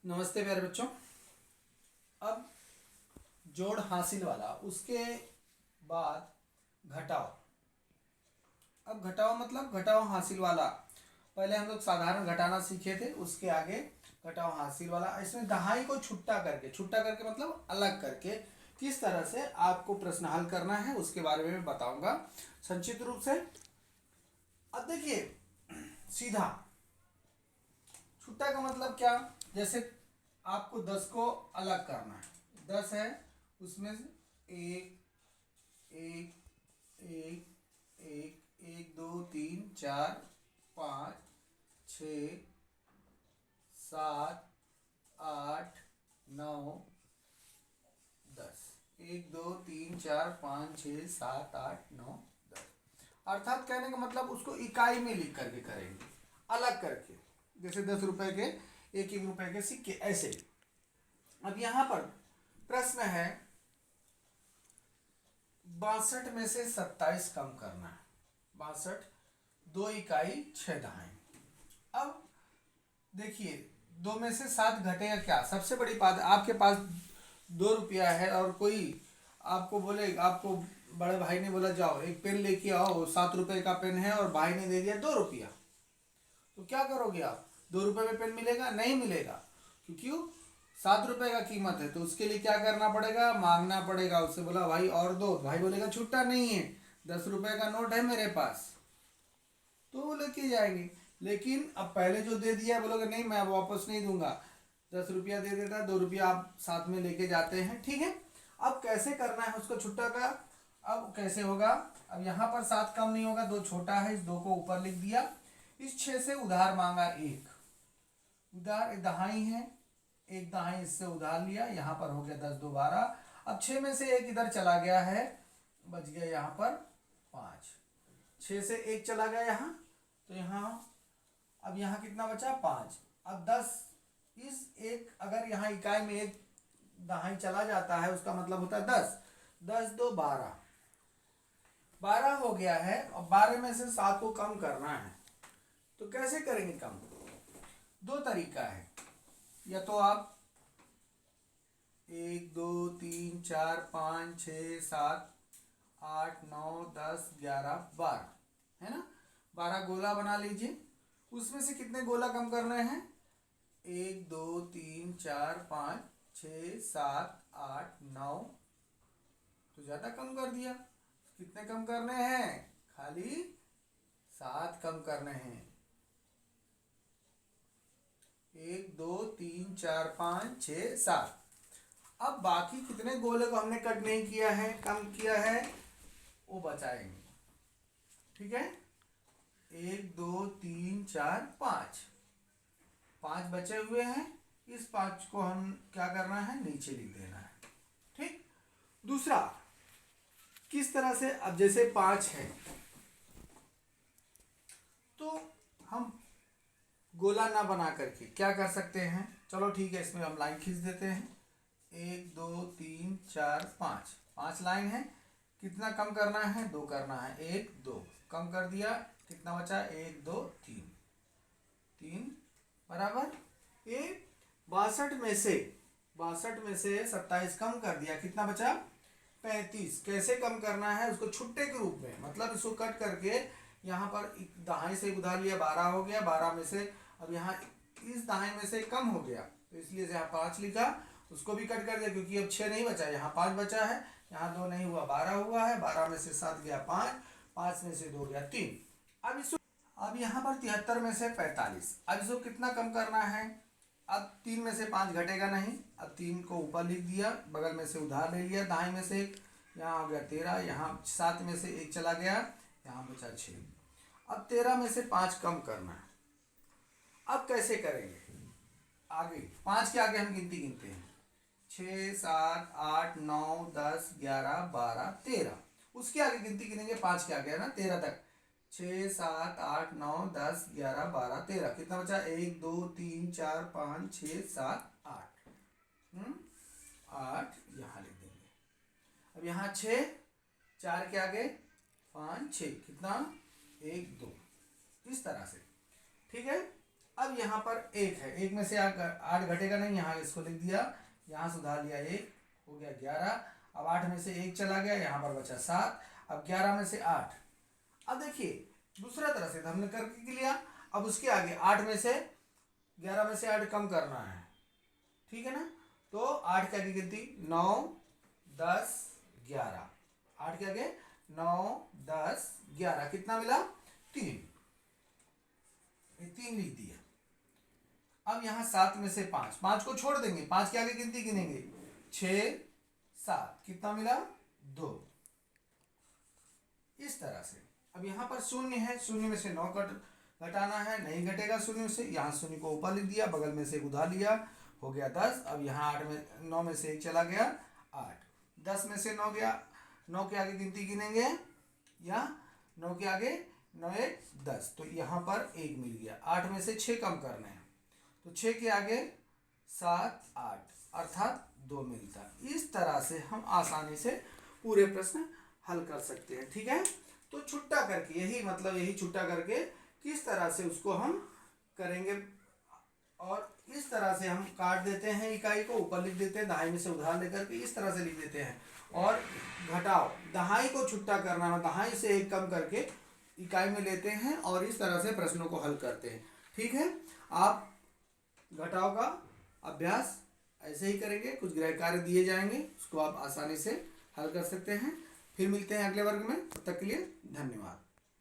नमस्ते प्यारे बच्चों। अब जोड़ हासिल वाला, उसके बाद घटाओ। अब घटाओ मतलब घटाओ हासिल वाला। पहले हम लोग साधारण घटाना सीखे थे, उसके आगे घटाओ हासिल वाला। इसमें दहाई को छुट्टा करके मतलब अलग करके किस तरह से आपको प्रश्न हल करना है उसके बारे में बताऊंगा संक्षिप्त रूप से। अब देखिए, सीधा छुट्टा का मतलब क्या, जैसे आपको 10 को अलग करना है। 10 है, उसमें से एक एक एक एक एक 2 3 4 5 6 7 8 9 10। 1 2 3 4 5 6 7 8 9 10। अर्थात कहने का मतलब उसको इकाई में लिख करके करेंगे, अलग करके। जैसे 10 रुपए के 1 1 रुपए के सिक्के ऐसे। अब यहाँ पर प्रश्न है 62 में से 27 कम करना है। 62 2 इकाई 6 दहाई। अब देखिए, 2 में से 7 घटेगा क्या। सबसे बड़ी बात, आपके पास 2 रुपया है और कोई आपको बोले, आपको बड़े भाई ने बोला जाओ एक पेन लेके आओ, 7 रुपए का पेन है और भाई ने दे दिया 2 रुपया, तो क्या करोगे आप। 2 रुपए में पेन मिलेगा? नहीं मिलेगा, क्योंकि 7 रुपए का कीमत है। तो उसके लिए क्या करना पड़ेगा, मांगना पड़ेगा उससे। बोला भाई और दो, भाई बोलेगा छुट्टा नहीं है, 10 रुपए का नोट है मेरे पास, तो वो लेके जाएंगे। लेकिन अब पहले जो दे दिया बोलोगे नहीं मैं वापस नहीं दूंगा, 10 रुपया दे देता, 2 रुपया आप साथ में लेके जाते हैं, ठीक है। अब कैसे करना है उसको छुट्टा का, अब कैसे होगा। अब यहाँ पर 7 कम नहीं होगा, 2 छोटा है, इस 2 को ऊपर लिख दिया। इस 6 से उधार मांगा, एक उधार दहाई है, एक दहाई इससे उधार लिया, यहाँ पर हो गया 10 2 12। अब 6 में से एक इधर चला गया है, बच गया यहाँ पर 5। 6 से एक चला गया यहाँ, तो यहाँ अब यहाँ कितना बचा 5। अब 10, इस एक अगर यहाँ इकाई में एक दहाई चला जाता है उसका मतलब होता है 10। 10 2 12, 12 हो गया है। और 12 में से 7 को कम करना है, तो कैसे करेंगे कम। 2 तरीका है, या तो आप 1 2 3 4 5 6 7 8 9 10 11 12 है ना, 12 गोला बना लीजिए। उसमें से कितने गोला कम करने हैं, 1 2 3 4 5 6 7 8 9, तो ज़्यादा कम कर दिया। कितने कम करने हैं, खाली 7 कम करने हैं। 1 2 3 4 5 6 7। अब बाकी कितने गोले को हमने कट नहीं किया है, कम किया है, वो बचाएंगे, ठीक है। 1 2 3 4 5, 5 बचे हुए हैं। इस 5 को हम क्या करना है, नीचे लिख देना है, ठीक। दूसरा किस तरह से, अब जैसे 5 है तो हम गोला ना बना करके क्या कर सकते हैं, चलो ठीक है, इसमें हम लाइन खींच देते हैं। 1 2 3 4 5, 5 लाइन है। कितना कम करना है, 2 करना है। 1 2 कम कर दिया, कितना बचा, 1 2 3, 3 बराबर। ये 62 में से 27 कम कर दिया, कितना बचा 35। कैसे कम करना है उसको, छुट्टे के रूप में, मतलब इसको कट करके यहाँ पर दहाई से उधार लिया, 12 हो गया। 12 में से अब यहाँ इस दहाई में से कम हो गया, तो इसलिए यहाँ 5 लिखा, उसको भी कट कर दिया क्योंकि अब 6 नहीं बचा, यहाँ 5 बचा है। यहाँ 2 नहीं हुआ, 12 हुआ है। 12 में से 7 गया 5, 5 में से 2 गया 3। अब इसको, अब यहाँ पर 73 में से 45, अब इसको कितना कम करना है। अब 3 में से 5 घटेगा नहीं, अब 3 को ऊपर लिख दिया, बगल में से उधार ले लिया, दहाई में से एक, यहाँ हो गया 13। यहाँ 7 में से 1 चला गया, यहाँ बचा 6। अब 13 में से 5 कम करना है। अब कैसे करेंगे, आगे 5 के आगे हम गिनती गिनते हैं, 6 7 8 9 10 11 12 13। उसके आगे गिनती गिनेंगे 5 के आगे, है ना, 13 तक। 6 7 8 9 10 11 12 13, कितना बचा, 1 2 3 4 5 6 7 8। 8 यहाँ लिख देंगे। अब यहाँ 6, 4 के आगे 5 6, कितना 1 2, इस तरह से, ठीक है। अब अब यहाँ पर एक है, एक में से 8 घटेगा नहीं, यहाँ इसको लिख दिया, यहाँ सुधार लिया, 1 हो गया 11। अब 8 में से 1 चला गया, यहाँ पर बचा 7। अब 11 में से 8, अब देखिए दूसरा तरह से हमने करके लिया। अब उसके आगे 8 में से 11 में से 8 कम करना है, ठीक है ना। तो 8 के आगे गिनती 9 10 11, 8 के आगे 9 10 11, कितना मिला 3, ये 3 लिख दिया। अब यहाँ 7 में से 5, 5 को छोड़ देंगे, 5 के आगे गिनती गिनेंगे 6 7, कितना मिला 2, इस तरह से। अब यहाँ पर 0 है, 0 में से 9 घटाना है, नहीं घटेगा 0 से, यहाँ 0 को ऊपर लिख दिया, बगल में से उधार लिया, हो गया 10। अब यहाँ 9 में से 1 चला गया 8, 10 में से 9 गया, 9 के आगे गिनती गिनेंगे, यहाँ 9 के आगे 9 1 10, तो यहाँ पर 1 मिल गया। 8 में से 6 कम करने हैं, तो 6 के आगे 7 8, अर्थात 2 मिलता। इस तरह से हम आसानी से पूरे प्रश्न हल कर सकते हैं, ठीक है। तो छुट्टा करके, यही मतलब यही छुट्टा करके किस तरह से उसको हम करेंगे, और इस तरह से हम काट देते हैं, इकाई को ऊपर लिख देते हैं, दहाई में से उधार लेकर के इस तरह से लिख देते हैं। और घटाओ, दहाई को छुट्टा करना है, दहाई से 1 कम करके इकाई में लेते हैं और इस तरह से प्रश्नों को हल करते हैं, ठीक है। आप घटाओ का अभ्यास ऐसे ही करेंगे, कुछ गृह कार्य दिए जाएंगे, उसको आप आसानी से हल कर सकते हैं। फिर मिलते हैं अगले वर्ग में, तब तक के लिए धन्यवाद।